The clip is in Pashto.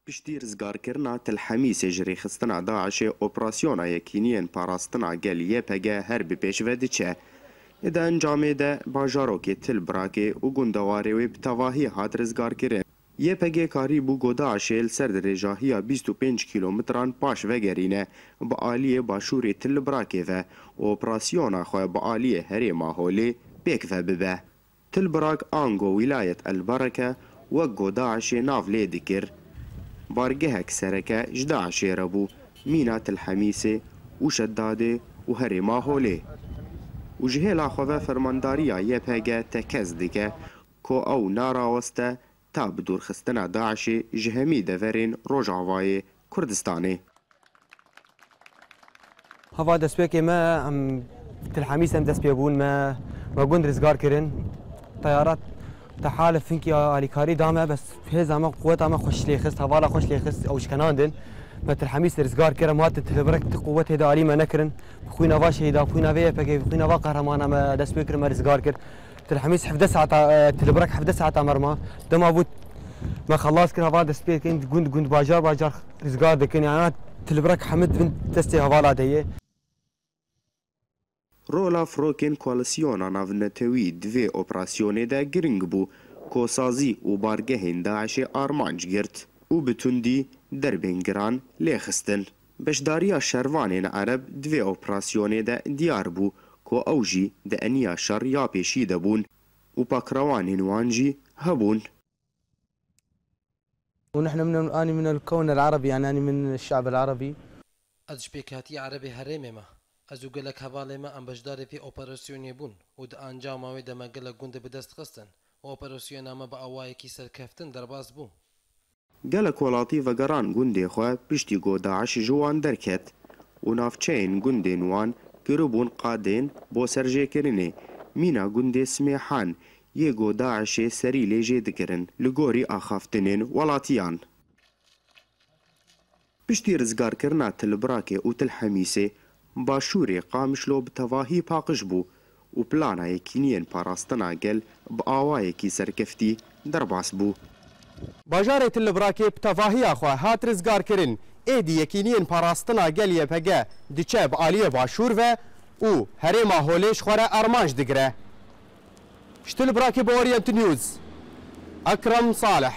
پشتی رزگارکردنا تلحمیس جری خستنا داعش اپراسیونا یکینین پاراستنا گل یپگه هر بپیشوه دیچه. ادا انجامه ده باجاروکی تل براکه و گندواره و بتواهی هات رزگارکرین. یپگه کاری بو گوداعش سر درجاهی 25 کیلومتران پاش وگرینه با آلیه باشوری تل براکه و اپراسیونا خواه با آلیه هری ماهولی بیک و ببه. تل براک آنگو ولایت البرکه و گوداعش ناف لیدی کر. بارگهك سركة جداع شيربو مينات الحميسة وشدادة وهرما هولي وجهيلا خواه فرمانداريا يبهجة تكزدكة كو او نارا وستا تاب دور خستنا داعشي جهمي دفرين روجعواي كردستاني هوا دسبيكي ما عم تلحميسة دس بيبون ما قند رزقار كرن طيارات تحالف فينكي عليكاري دامه بس في زعما قوات عم خوش لي خست هوالا خوش لي خست او شكناندن ما الحميس رزقار كره مات تلبرك قوت هدا علي ما نكرن خوينا واش هدا خوينا في بقى خوينا وا قهرمان ما دس بكر ما رزقار كر الحميس حفده ساعه تلبرك حفده ساعه مرما دما بوت ما خلاص كره هذا دس بيك جند باجار رزقار دكن يعني تلبرك حمد بنت تستي هوالا ديه رولا فروکن کوالسیونا ناونتوی دوی اپراسیونه ده گرنگ بو کوسازی و بارگهین داعش آرمانج گرت و بتوندی دربنگران لیخستن. بشداریا شروانین عرب دوی اپراسیونه ده دیار بو کو اوجی ده انیا شر یا پیشی دبون و پاکروانین وانجی هبون. ونحن من الكون العربي يعني أنا من الشعب العربي. أزبيكاتي عربي هرمي ما. از گلک حواله ما ام بجدار في اپراسیونی بون و د انجام او د مگل گوند به دست خستن و اپراسیون ما با اوای کی سرکفتن درباز بو گلک ولاتی و گران گوندی خو پشتی گو داعش جوان درکت و نافچین گوندین وان گروبون قادین بو سرجه کرنه مینا گوندی سمیحان یه گو داعش سری لیجه دکرن لگوری آخافتنین ولاتیان پشتی رزگار کرنا تلبراکه و تلحمیسه باشوری قامشلو بتواهی پاقش بو و پلانا یکینین پاراستنا گل با آوای کی سرکفتی درباس بو. باجار تلبراکی بتواهی آخوا هات رزگار کرن ایدی یکینین پاراستنا گل یپگه دیچه با آلیه باشور و او هری ماهولیش خوره ارمانج دگره. شتلبراکی با اورینت نیوز اکرم صالح.